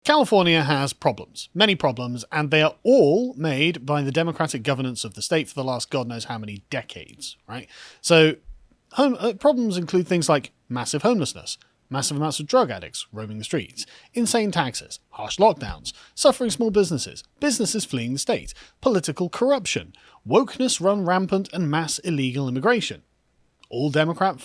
California has problems, many problems, and they are all made by the democratic governance of the state for the last God knows how many decades, right? So problems include things like massive homelessness, massive amounts of drug addicts roaming the streets, insane taxes, harsh lockdowns, suffering small businesses, businesses fleeing the state, political corruption, wokeness run rampant, and mass illegal immigration. All Democrat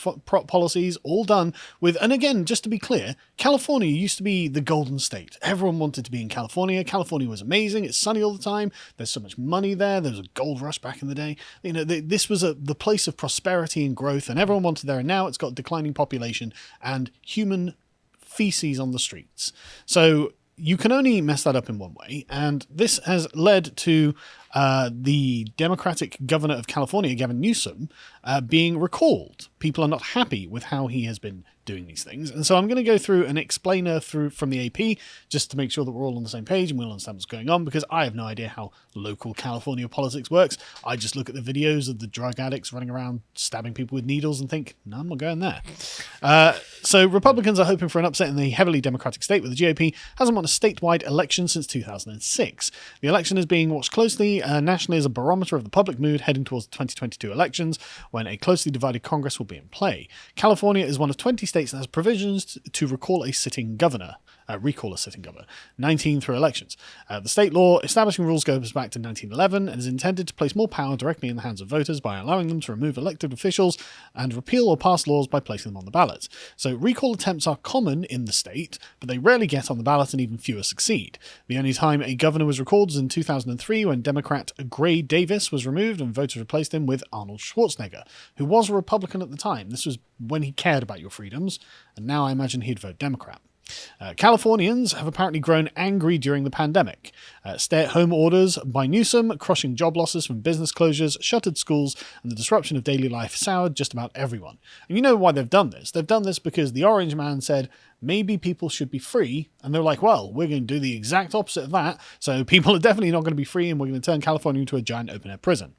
policies, all done with, and again, just to be clear, California used to be the golden state. Everyone wanted to be in California. California was amazing. It's sunny all the time. There's so much money there. There was a gold rush back in the day. You know, this was the place of prosperity and growth, and everyone wanted there. And now it's got declining population and human feces on the streets. So you can only mess that up in one way, and this has led to the Democratic governor of California, Gavin Newsom, being recalled. People are not happy with how he has been doing these things, and so I'm going to go through an explainer from the AP just to make sure that we're all on the same page and we'll understand what's going on, because I have no idea how local California politics works. I just look at the videos of the drug addicts running around stabbing people with needles and think, no, I'm not going there. So Republicans are hoping for an upset in the heavily Democratic state, where the GOP hasn't won a statewide election since 2006. The election is being watched closely nationally as a barometer of the public mood heading towards the 2022 elections, when a closely divided Congress will be in play. California is one of 20 states that has provisions to recall a sitting governor. 19 through elections. The state law establishing rules goes back to 1911 and is intended to place more power directly in the hands of voters by allowing them to remove elected officials and repeal or pass laws by placing them on the ballot. So recall attempts are common in the state, but they rarely get on the ballot and even fewer succeed. The only time a governor was recalled was in 2003 when Democrat Gray Davis was removed and voters replaced him with Arnold Schwarzenegger, who was a Republican at the time. This was when he cared about your freedoms, and now I imagine he'd vote Democrat. Californians have apparently grown angry during the pandemic. Stay-at-home orders by Newsom, crushing job losses from business closures, shuttered schools, and the disruption of daily life soured just about everyone. And you know why they've done this? They've done this because the orange man said, maybe people should be free, and they're like, well, we're going to do the exact opposite of that, so people are definitely not going to be free, and we're going to turn California into a giant open-air prison.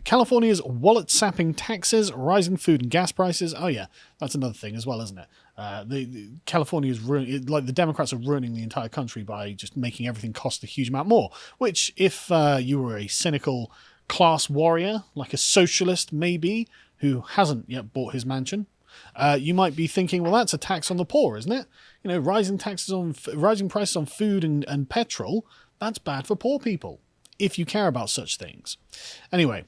California's wallet-sapping taxes, rising food and gas prices. Oh yeah, that's another thing as well, isn't it? California is the Democrats are ruining the entire country by just making everything cost a huge amount more. Which, if you were a cynical class warrior, like a socialist maybe, who hasn't yet bought his mansion, you might be thinking, well, that's a tax on the poor, isn't it? You know, rising prices on food and petrol. That's bad for poor people, if you care about such things. Anyway,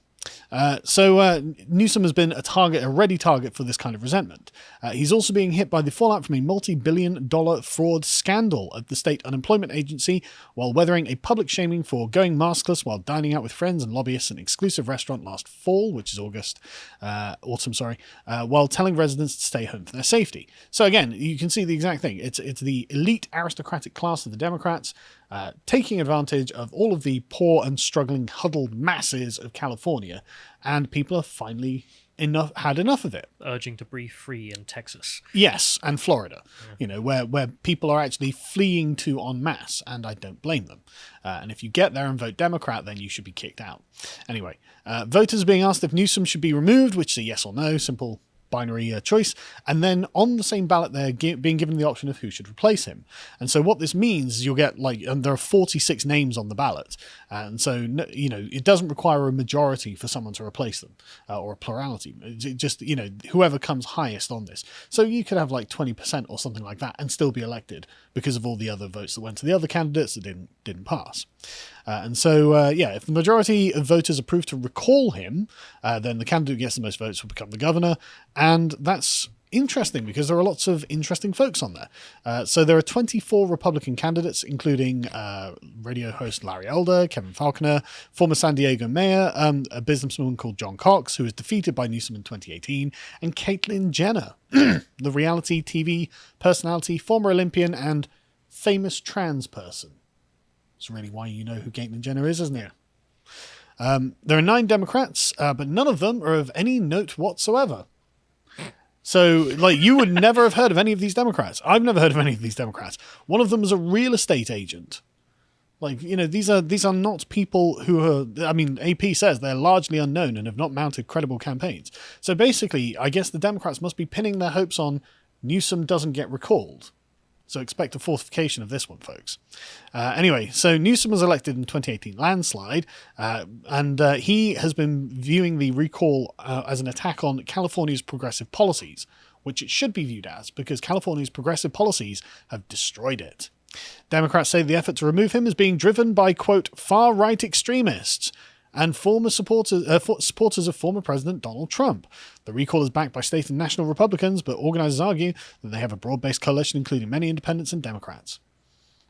so Newsom has been a ready target for this kind of resentment. He's also being hit by the fallout from a multi-billion-dollar fraud scandal at the state unemployment agency, while weathering a public shaming for going maskless while dining out with friends and lobbyists in an exclusive restaurant last fall, which is autumn, while telling residents to stay home for their safety. So again, you can see the exact thing. It's the elite aristocratic class of the Democrats taking advantage of all of the poor and struggling huddled masses of California, and people have finally had enough of it. Urging to breathe free in Texas. Yes, and Florida, where people are actually fleeing to en masse, and I don't blame them. And if you get there and vote Democrat, then you should be kicked out. Anyway, voters are being asked if Newsom should be removed, which is a yes or no, simple binary choice, and then on the same ballot they're being given the option of who should replace him. And so what this means is you'll get and there are 46 names on the ballot, and so it doesn't require a majority for someone to replace them, or a plurality. It just whoever comes highest on this. So you could have 20% or something like that and still be elected because of all the other votes that went to the other candidates that didn't pass. And so, if the majority of voters approve to recall him, then the candidate who gets the most votes will become the governor. And that's interesting because there are lots of interesting folks on there. So there are 24 Republican candidates, including radio host Larry Elder, Kevin Faulconer, former San Diego mayor, a businessman called John Cox, who was defeated by Newsom in 2018, and Caitlyn Jenner, the reality TV personality, former Olympian, and famous trans person. That's really why you know who Caitlyn Jenner is, isn't it? There are 9 Democrats, but none of them are of any note whatsoever. So, you would never have heard of any of these Democrats. I've never heard of any of these Democrats. One of them is a real estate agent. These are not people who are, AP says they're largely unknown and have not mounted credible campaigns. So basically, I guess the Democrats must be pinning their hopes on Newsom doesn't get recalled. So expect a fortification of this one, folks. Anyway, so Newsom was elected in 2018 landslide, and he has been viewing the recall as an attack on California's progressive policies, which it should be viewed as, because California's progressive policies have destroyed it. Democrats say the effort to remove him is being driven by, quote, far-right extremists and former supporters of former President Donald Trump. The recall is backed by state and national Republicans, but organizers argue that they have a broad-based coalition including many independents and Democrats.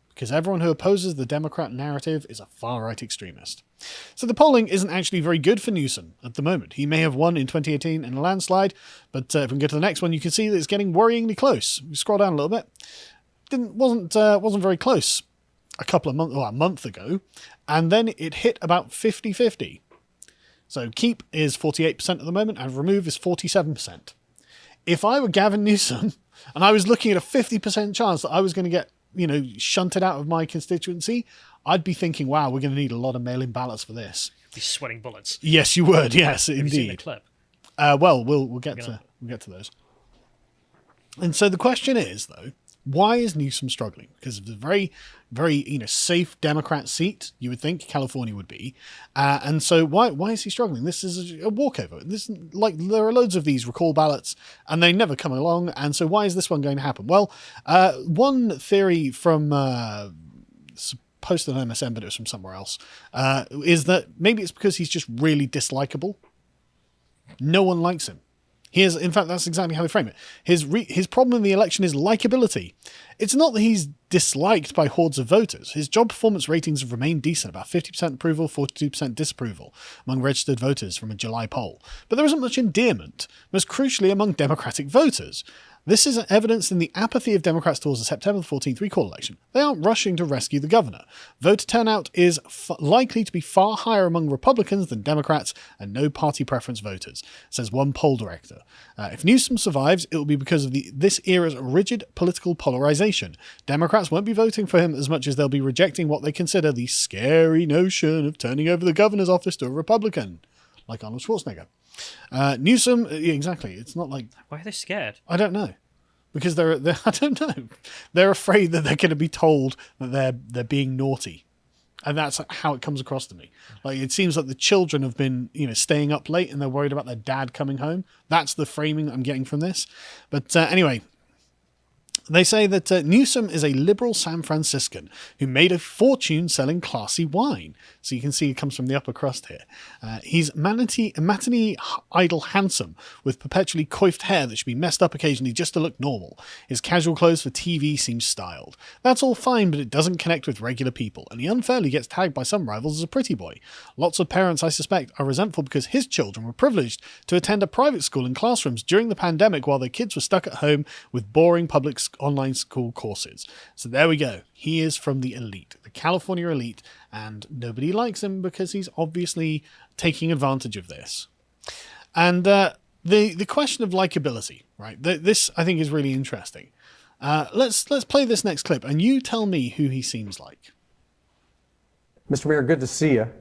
Because everyone who opposes the Democrat narrative is a far-right extremist. So the polling isn't actually very good for Newsom at the moment. He may have won in 2018 in a landslide, but if we can go to the next one, you can see that it's getting worryingly close. We scroll down a little bit. Wasn't very close a month ago, and then it hit about 50-50. So keep is 48% at the moment, and remove is 47%. If I were Gavin Newsom, and I was looking at a 50% chance that I was going to get, shunted out of my constituency, I'd be thinking, wow, we're going to need a lot of mail-in ballots for this. You'd be sweating bullets. Yes, you would. Yes, Have indeed. you seen the clip? Well, we'll get to those. And so the question is, though, why is Newsom struggling? Because of the very, very safe Democrat seat, you would think California would be, and so why is he struggling? This is a walkover. This is there are loads of these recall ballots, and they never come along. And so why is this one going to happen? Well, one theory from posted on MSN, but it was from somewhere else, is that maybe it's because he's just really dislikable. No one likes him. In fact, that's exactly how they frame it. His problem in the election is likability. It's not that he's disliked by hordes of voters. His job performance ratings have remained decent, about 50% approval, 42% disapproval among registered voters from a July poll. But there isn't much endearment, most crucially among Democratic voters. This is evidenced in the apathy of Democrats towards the September 14th recall election. They aren't rushing to rescue the governor. Voter turnout is likely to be far higher among Republicans than Democrats and no party preference voters, says one poll director. If Newsom survives, it will be because of this era's rigid political polarization. Democrats won't be voting for him as much as they'll be rejecting what they consider the scary notion of turning over the governor's office to a Republican, like Arnold Schwarzenegger. Newsom, exactly. It's not like... Why are they scared? I don't know. Because they're I don't know. They're afraid that they're going to be told that they're being naughty. And that's how it comes across to me. Like, it seems like the children have been, staying up late and they're worried about their dad coming home. That's the framing I'm getting from this. But anyway, they say that Newsom is a liberal San Franciscan who made a fortune selling classy wine. So you can see it comes from the upper crust here. He's matinee idle handsome with perpetually coiffed hair that should be messed up occasionally just to look normal. His casual clothes for TV seem styled. That's all fine, but it doesn't connect with regular people, and he unfairly gets tagged by some rivals as a pretty boy. Lots of parents, I suspect, are resentful because his children were privileged to attend a private school in classrooms during the pandemic while their kids were stuck at home with boring public online school courses. So there we go. He is from the elite, the California elite, and nobody likes him because he's obviously taking advantage of this. And the question of likability, right? This I think is really interesting. Let's play this next clip, and you tell me who he seems like. Mr. Mayor, good to see you.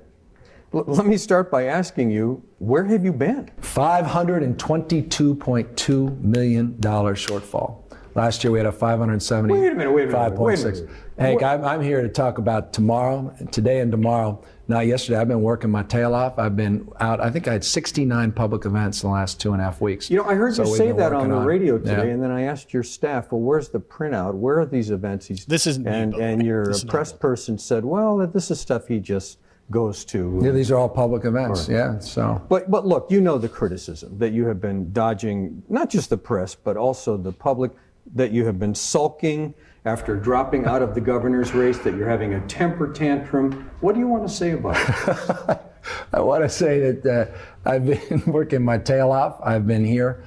Let me start by asking you, where have you been? $522.2 million shortfall. Last year we had a 570. Wait a minute. 5.6. Hank, I'm here to talk about today and tomorrow. Now, yesterday I've been working my tail off. I've been out. I think I had 69 public events in the last 2.5 weeks. I heard you say that on the radio today, and then I asked your staff, well, where's the printout? Where are these events? This isn't and your press person said, well, this is stuff he just goes to. Yeah, these are all public events. Right. Yeah. So. But look, the criticism that you have been dodging, not just the press, but also the public, that you have been sulking after dropping out of the governor's race, that you're having a temper tantrum. What do you want to say about it? I want to say that I've been working my tail off. I've been here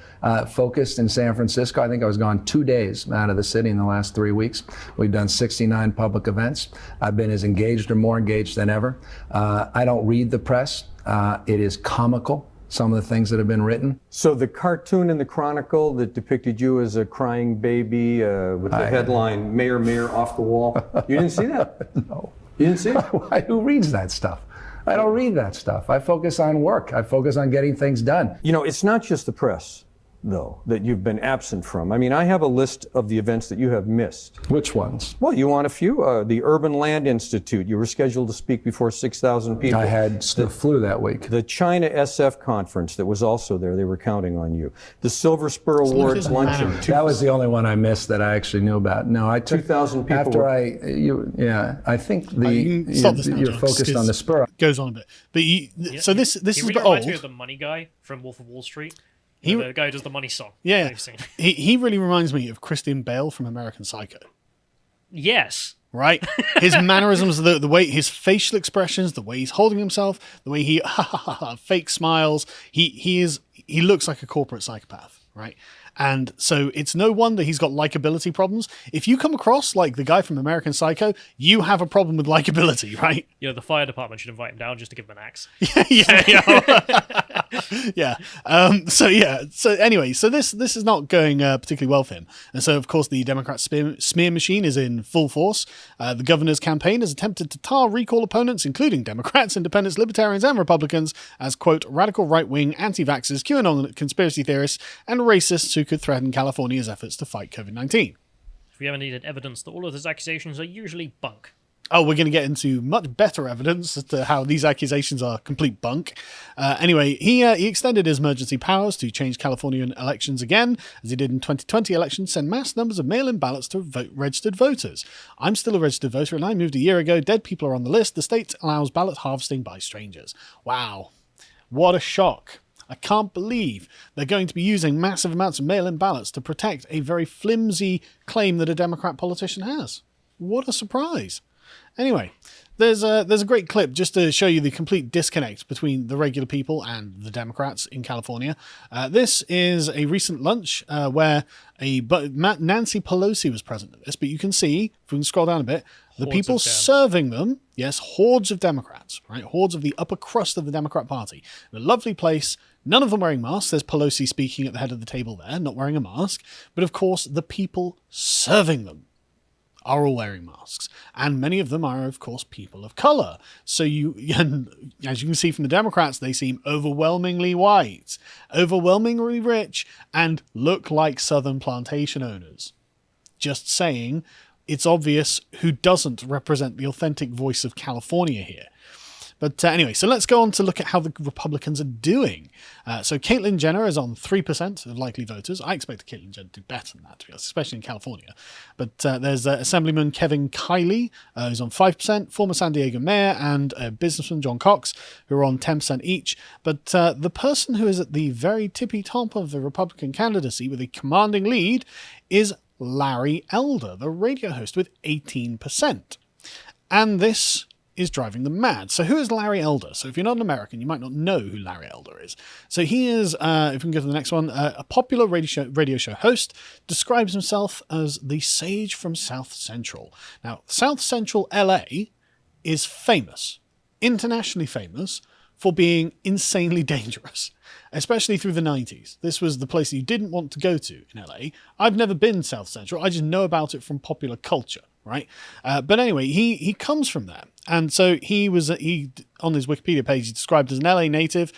focused in San Francisco. I think I was gone 2 days out of the city in the last 3 weeks. We've done 69 public events. I've been as engaged or more engaged than ever. I don't read the press. It is comical, some of the things that have been written. So the cartoon in the Chronicle that depicted you as a crying baby with the headline, Mayor, off the wall, you didn't see that? No. You didn't see it? Who reads that stuff? I don't read that stuff. I focus on work. I focus on getting things done. It's not just the press though, that you've been absent from? I mean, I have a list of the events that you have missed. Which ones? Well, you want a few? The Urban Land Institute. You were scheduled to speak before 6,000 people. I had the flu that week. The China SF conference that was also there. They were counting on you. The Silver Spur Awards luncheon. That was the only one I missed that I actually knew about. No, I took 2,000 people. after I think you're focused on the Spur. Goes on a bit, but this He is really a bit reminds me old. of the money guy from Wolf of Wall Street. He- The guy who does the money song. Yeah, I've seen. he really reminds me of Christian Bale from American Psycho. Yes. Right, his mannerisms, the way his facial expressions, the way he's holding himself, the way he fake smiles. He looks like a corporate psychopath, right? And so it's no wonder he's got likability problems. If you come across like the guy from American Psycho, you have a problem with likability, right? You know, the fire department should invite him down just to give him an axe. Yeah. So anyway, so this is not going particularly well for him, and so of course the Democrat smear machine is in full force. The governor's campaign has attempted to tar recall opponents, including Democrats, Independents, Libertarians, and Republicans, as quote radical right-wing anti-vaxxers, QAnon conspiracy theorists, and racists who could threaten California's efforts to fight COVID-19. If we ever needed evidence that all of his accusations are usually bunk. Oh, we're going to get into much better evidence as to how these accusations are complete bunk. Anyway, he extended his emergency powers to change Californian elections again, as he did in 2020 elections, send mass numbers of mail-in ballots to registered voters. I'm still a registered voter, and I moved a year ago. Dead people are on the list. The state allows ballot harvesting by strangers. Wow. What a shock. I can't believe they're going to be using massive amounts of mail-in ballots to protect a very flimsy claim that a Democrat politician has. What a surprise. Anyway, there's a great clip just to show you the complete disconnect between the regular people and the Democrats in California. This is a recent lunch where Nancy Pelosi was present at this, but you can see, if we can scroll down a bit, the Hordes people of Dems. serving them, yes, hordes of Democrats, right? Hordes of the upper crust of the Democrat Party. In a lovely place, none of them wearing masks. There's Pelosi speaking at the head of the table there, not wearing a mask. But of course, the people serving them are all wearing masks, and many of them are, of course, people of color. So and as you can see from the Democrats, they seem overwhelmingly white, overwhelmingly rich, and look like Southern plantation owners. Just saying, it's obvious who doesn't represent the authentic voice of California here. But anyway, so let's go on to look at how the Republicans are doing. So Caitlyn Jenner is on 3% of likely voters. I expect Caitlyn Jenner to do better than that, to be honest, especially in California. But there's Assemblyman Kevin Kiley, who's on 5%, former San Diego mayor, and businessman John Cox, who are on 10% each. But the person who is at the very tippy top of the Republican candidacy with a commanding lead is Larry Elder, the radio host, with 18%. And this is driving them mad. So who is Larry Elder? So if you're not an American, you might not know who Larry Elder is. So he is, if we can go to the next one, a popular radio show host, describes himself as the sage from South Central. Now, South Central LA is famous, internationally famous, for being insanely dangerous, especially through the 90s. This was the place you didn't want to go to in LA. I've never been South Central. I just know about it from popular culture, right? But anyway, he comes from there. And so he on his Wikipedia page, he described as an LA native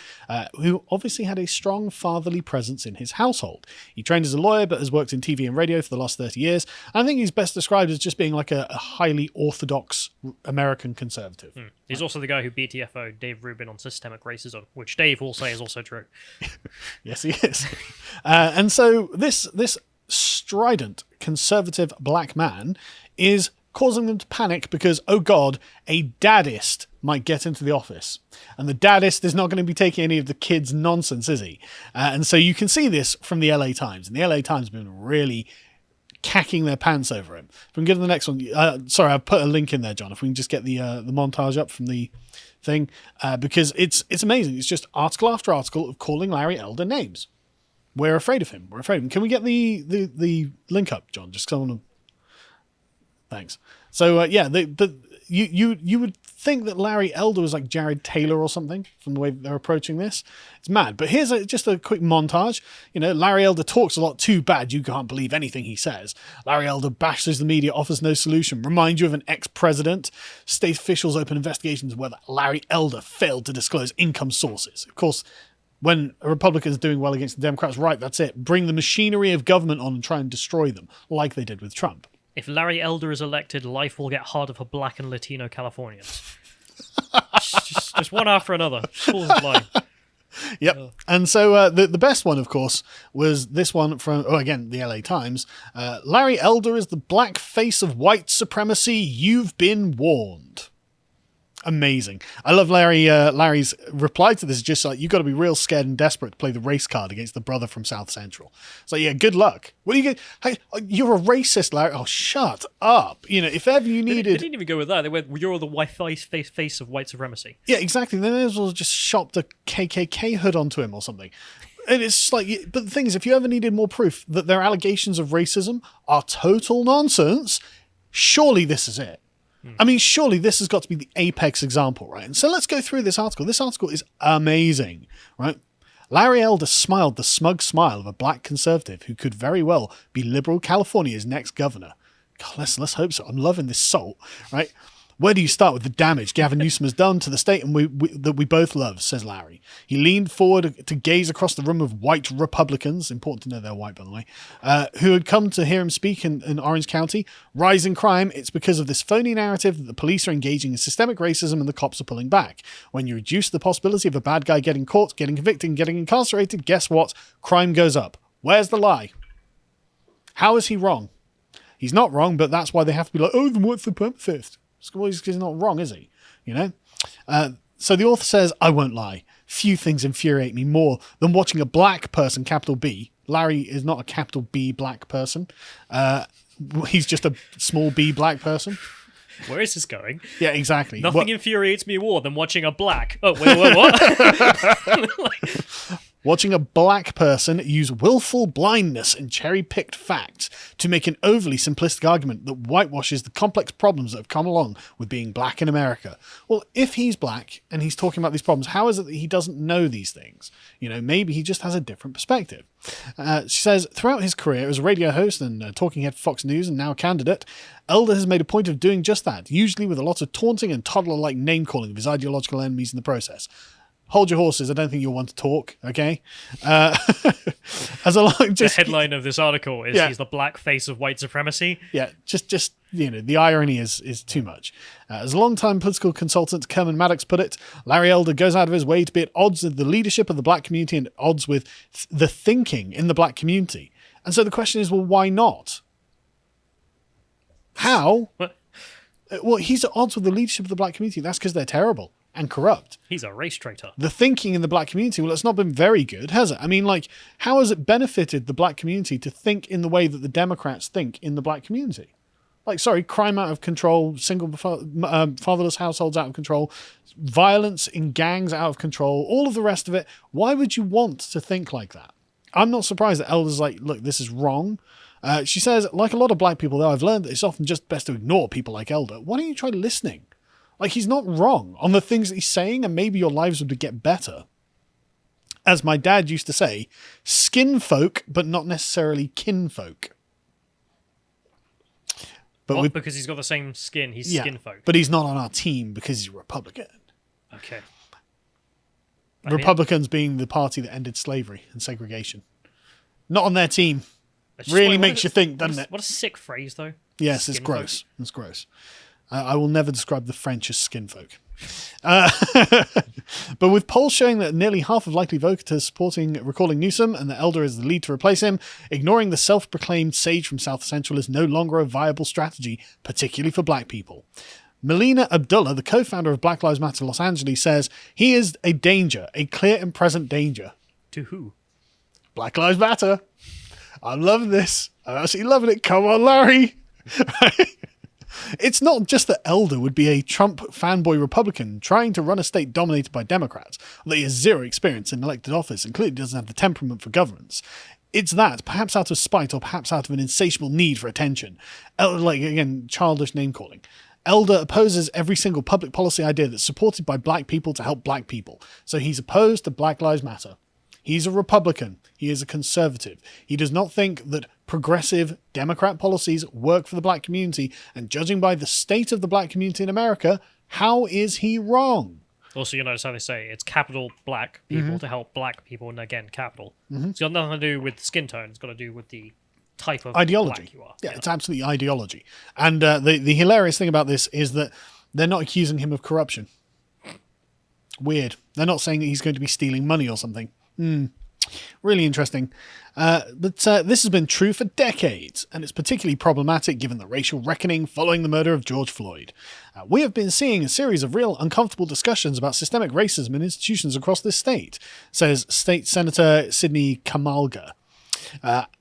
who obviously had a strong fatherly presence in his household. He trained as a lawyer, but has worked in TV and radio for the last 30 years. I think he's best described as just being like a highly orthodox American conservative. He's also the guy who BTFO'd Dave Rubin on systemic racism, which Dave will say is also true. Yes, he is. And so this strident conservative black man is causing them to panic because, oh God, a daddist might get into the office. And the daddist is not going to be taking any of the kids' nonsense, is he? And so you can see this from the LA Times. And the LA Times have been really cacking their pants over him. If we can get to the next one. Sorry, I put a link in there, John. If we can just get the montage up from the thing. Because it's amazing. It's just article after article of calling Larry Elder names. We're afraid of him. We're afraid of him. Can we get the link up, John? Just because I want to... Thanks. So you would think that Larry Elder was like Jared Taylor or something from the way they're approaching this. It's mad. But here's just a quick montage. You know, Larry Elder talks a lot too bad. You can't believe anything he says. Larry Elder bashes the media, offers no solution. Remind you of an ex-president. State officials open investigations whether Larry Elder failed to disclose income sources. Of course, When a Republican is doing well against the Democrats, right, that's it. Bring the machinery of government on and try and destroy them, like they did with Trump. If Larry Elder is elected, life will get harder for Black and Latino Californians. just one after another. Falls in line. Yep. And so the best one, of course, was this one from, again, the LA Times. Larry Elder is the black face of white supremacy. You've been warned. Amazing. I love Larry's reply to this. Just like, you got to be real scared and desperate to play the race card against the brother from South Central. It's like, yeah, good luck. What do you get? Hey, you're a racist, Larry. Oh, shut up. If ever you needed... They didn't even go with that. They went, you're the white face of white supremacy. Yeah, exactly. Then they as well just shopped a KKK hood onto him or something. And it's like, but the thing is, if you ever needed more proof that their allegations of racism are total nonsense, surely this is it. I mean, surely this has got to be the apex example, right? And so let's go through this article. This article is amazing, right? Larry Elder smiled the smug smile of a black conservative who could very well be liberal California's next governor. God, let's hope so. I'm loving this salt, right? Where do you start with the damage Gavin Newsom has done to the state and that we both love, says Larry. He leaned forward to gaze across the room of white Republicans, important to know they're white, by the way, who had come to hear him speak in Orange County. Rising crime, it's because of this phony narrative that the police are engaging in systemic racism and the cops are pulling back. When you reduce the possibility of a bad guy getting caught, getting convicted, and getting incarcerated, guess what? Crime goes up. Where's the lie? How is he wrong? He's not wrong, but that's why they have to be like, oh, then what's the purpose? Well, he's not wrong, is he? So the author says, I won't lie. Few things infuriate me more than watching a black person, capital B. Larry is not a capital B black person. He's just a small b black person. Where is this going? Yeah, exactly. Nothing infuriates me more than watching a black... Oh, wait, what? Watching a black person use willful blindness and cherry-picked facts to make an overly simplistic argument that whitewashes the complex problems that have come along with being black in America. Well, if he's black and he's talking about these problems, how is it that he doesn't know these things? Maybe he just has a different perspective. She says, throughout his career as a radio host and talking head for Fox News and now a candidate, Elder has made a point of doing just that, usually with a lot of taunting and toddler-like name-calling of his ideological enemies in the process. Hold your horses. I don't think you'll want to talk. Okay. The headline of this article is he's the black face of white supremacy. Yeah. Just the irony is too much. As a long-time political consultant Kerman Maddox put it, Larry Elder goes out of his way to be at odds with the leadership of the black community and at odds with the thinking in the black community. And so the question is, well, why not? How? What? Well, he's at odds with the leadership of the black community. That's because they're terrible and corrupt. He's a race traitor. The thinking in the black community, well, it's not been very good, has it? I mean, how has it benefited the black community to think in the way that the Democrats think in the black community? Crime out of control, single fatherless households out of control, violence in gangs out of control, all of the rest of it. Why would you want to think like that? I'm not surprised that Elder's like, look, this is wrong. She says, like a lot of black people, though, I've learned that it's often just best to ignore people like Elder. Why don't you try listening? He's not wrong on the things that he's saying, and maybe your lives would get better. As my dad used to say, skin folk, but not necessarily kinfolk. But because he's got the same skin, he's skin folk. But he's not on our team because he's a Republican. Okay. Republicans being the party that ended slavery and segregation. Not on their team. Really makes you think, doesn't it? What a sick phrase, though. Yes, it's gross. It's gross. I will never describe the French as skin folk. But with polls showing that nearly half of likely voters recalling Newsom and that Elder is the lead to replace him, ignoring the self-proclaimed sage from South Central is no longer a viable strategy, particularly for black people. Melina Abdullah, the co-founder of Black Lives Matter Los Angeles, says he is a danger, a clear and present danger. To who? Black Lives Matter. I'm loving this. I'm absolutely loving it. Come on, Larry. It's not just that Elder would be a Trump fanboy Republican trying to run a state dominated by Democrats, that he has zero experience in elected office and clearly doesn't have the temperament for governance. It's that, perhaps out of spite or perhaps out of an insatiable need for attention. Again, childish name-calling. Elder opposes every single public policy idea that's supported by black people to help black people. So he's opposed to Black Lives Matter. He's a Republican. He is a conservative. He does not think that progressive Democrat policies work for the black community. And judging by the state of the black community in America, how is he wrong? Also, you notice how they say it's capital black people to help black people, and again, capital. It's got nothing to do with skin tone. It's got to do with the type of Ideology. black you are. Yeah, it's absolutely ideology. And the hilarious thing about this is that they're not accusing him of corruption. Weird. They're not saying that he's going to be stealing money or something. Really interesting. But this has been true for decades, and it's particularly problematic given the racial reckoning following the murder of George Floyd. We have been seeing a series of real uncomfortable discussions about systemic racism in institutions across this state, says State Senator Sidney Kamalga.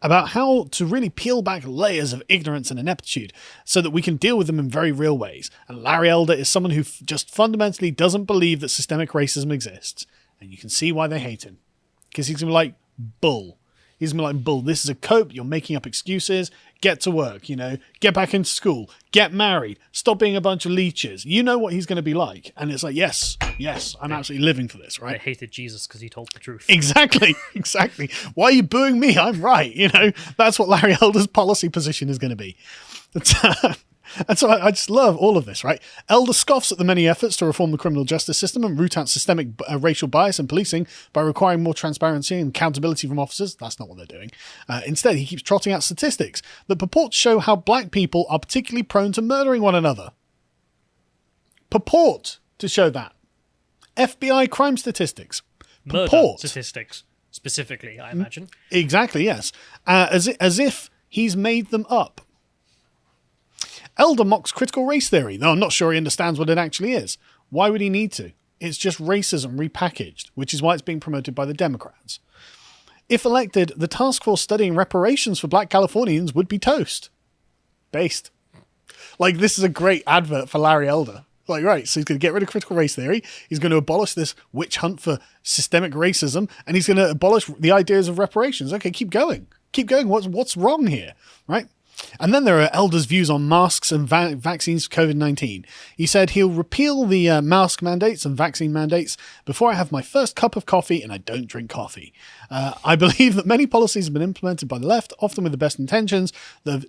About how to really peel back layers of ignorance and ineptitude so that we can deal with them in very real ways. And Larry Elder is someone who just fundamentally doesn't believe that systemic racism exists. And you can see why they hate him. Because he's going to be like, bull. He's going to be like, bull, this is a cope. You're making up excuses. Get to work, Get back into school. Get married. Stop being a bunch of leeches. You know what he's going to be like. And it's like, yes, I'm absolutely living for this, right? They hated Jesus because he told the truth. Exactly. Why are you booing me? I'm right. That's what Larry Elder's policy position is going to be. And so I just love all of this, right? Elder scoffs at the many efforts to reform the criminal justice system and root out systemic racial bias in policing by requiring more transparency and accountability from officers. That's not what they're doing. Instead, he keeps trotting out statistics that purport to show how black people are particularly prone to murdering one another. Purport to show that. FBI crime statistics. Murder statistics, specifically, I imagine. Exactly, yes. As if he's made them up. Elder mocks critical race theory, though I'm not sure he understands what it actually is. Why would he need to? It's just racism repackaged, which is why it's being promoted by the Democrats. If elected, the task force studying reparations for black Californians would be toast. Based. Like, this is a great advert for Larry Elder. Like, right, so he's going to get rid of critical race theory, he's going to abolish this witch hunt for systemic racism, and he's going to abolish the ideas of reparations. Okay, keep going. What's wrong here, right? And then there are Elder's views on masks and vaccines for COVID-19. He said he'll repeal the mask mandates and vaccine mandates before I have my first cup of coffee, and I don't drink coffee. I believe that many policies have been implemented by the left, often with the best intentions, that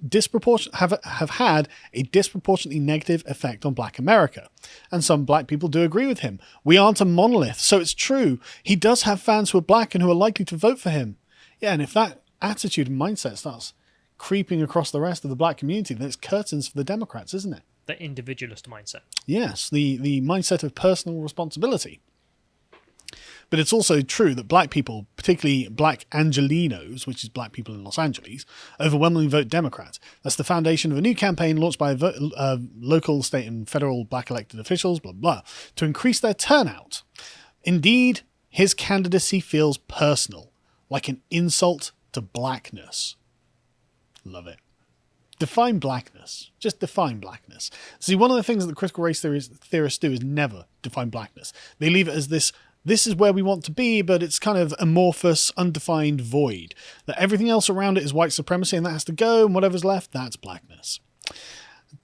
have had a disproportionately negative effect on black America. And some black people do agree with him. We aren't a monolith, so it's true. He does have fans who are black and who are likely to vote for him. Yeah, and if that attitude and mindset starts creeping across the rest of the black community, then it's curtains for the Democrats, isn't it? The individualist mindset. Yes, the mindset of personal responsibility. But it's also true that black people, particularly black Angelinos, which is black people in Los Angeles, overwhelmingly vote Democrat. That's the foundation of a new campaign launched by local, state and federal black elected officials, blah, blah, to increase their turnout. Indeed, his candidacy feels personal, like an insult to blackness. Love it. Define blackness. Just define blackness. See, one of the things that the critical race theorists do is never define blackness. They leave it as this is where we want to be, but it's kind of amorphous, undefined void. That everything else around it is white supremacy and that has to go, and whatever's left, that's blackness.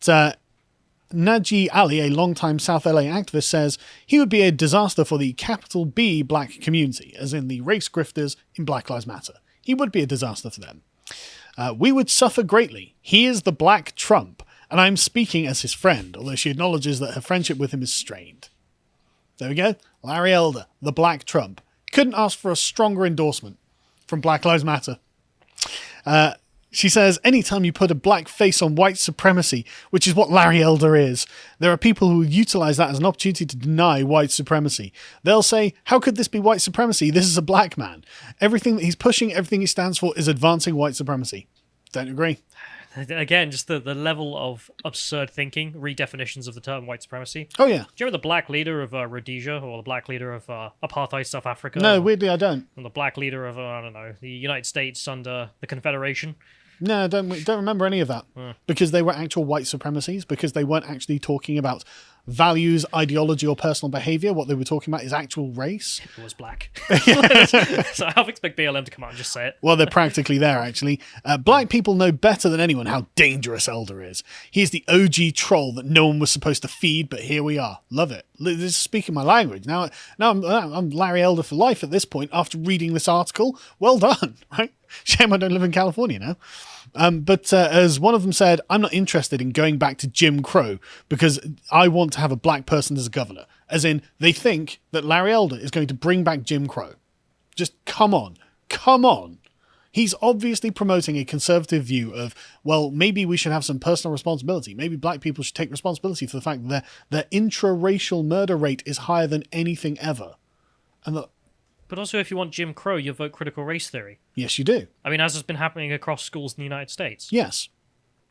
Naji Ali, a longtime South LA activist, says he would be a disaster for the capital B black community, as in the race grifters in Black Lives Matter. He would be a disaster for them. We would suffer greatly. He is the Black Trump, and I'm speaking as his friend, although she acknowledges that her friendship with him is strained. There we go. Larry Elder, the Black Trump. Couldn't ask for a stronger endorsement from Black Lives Matter. She says, anytime you put a black face on white supremacy, which is what Larry Elder is, there are people who utilize that as an opportunity to deny white supremacy. They'll say, how could this be white supremacy? This is a black man. Everything that he's pushing, everything he stands for is advancing white supremacy. Don't agree? Again, just the level of absurd thinking, redefinitions of the term white supremacy. Oh, yeah. Do you remember the black leader of Rhodesia, or the black leader of apartheid South Africa? No, weirdly I don't. And the black leader of, I don't know, the United States under the Confederation? No, I don't remember any of that. Because they were actual white supremacies, because they weren't actually talking about values, ideology, or personal behavior. What they were talking about is actual race. It was black. So I half expect BLM to come out and just say it. Well, they're practically there, actually. Black people know better than anyone how dangerous Elder is. He's the OG troll that no one was supposed to feed, but here we are. Love it. This is speaking my language. Now I'm Larry Elder for life at this point after reading this article. Well done, right? Shame I don't live in California now. But as one of them said, I'm not interested in going back to Jim Crow because I want to have a black person as a governor. As in, they think that Larry Elder is going to bring back Jim Crow. Just come on. Come on. He's obviously promoting a conservative view of, well, maybe we should have some personal responsibility. Maybe black people should take responsibility for the fact that their intra-racial murder rate is higher than anything ever. But also, if you want Jim Crow, you vote critical race theory. Yes, you do. I mean, as has been happening across schools in the United States. Yes.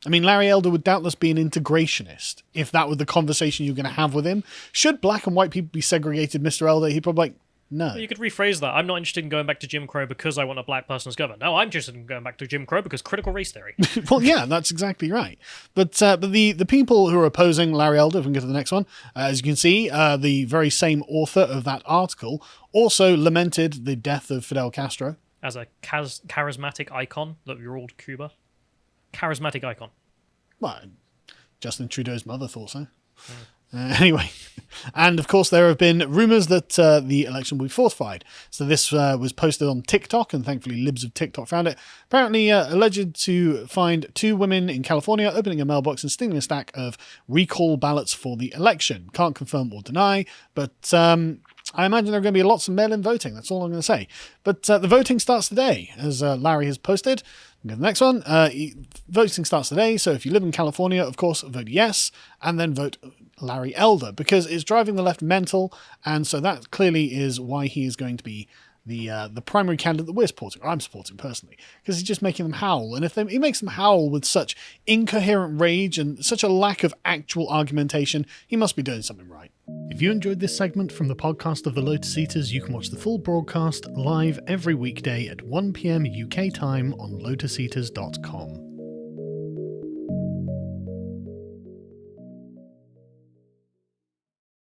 I mean, Larry Elder would doubtless be an integrationist if that were the conversation you're going to have with him. Should black and white people be segregated, Mr. Elder? He'd probably no. You could rephrase that. I'm not interested in going back to Jim Crow because I want a black person as governor. No, I'm interested in going back to Jim Crow because critical race theory. Well, yeah, that's exactly right. But the people who are opposing Larry Elder, if we can get to the next one, as you can see, the very same author of that article also lamented the death of Fidel Castro. As a charismatic icon that ruled Cuba. Charismatic icon. Well, Justin Trudeau's mother thought so. Anyway, and of course there have been rumours that the election will be fortified. So this was posted on TikTok, and thankfully libs of TikTok found it. Apparently alleged to find 2 women in California opening a mailbox and stealing a stack of recall ballots for the election. Can't confirm or deny, but I imagine there are going to be lots of mail-in voting. That's all I'm going to say. But the voting starts today, as Larry has posted. Go to the next one. Voting starts today, so if you live in California, of course, vote yes, and then vote Larry Elder, because it's driving the left mental, and so that clearly is why he is going to be the primary candidate that we're supporting, or I'm supporting personally, because he's just making them howl. And if he makes them howl with such incoherent rage and such a lack of actual argumentation, he must be doing something right. If you enjoyed this segment from the podcast of the Lotus Eaters, you can watch the full broadcast live every weekday at 1 p.m. UK time on lotuseaters.com.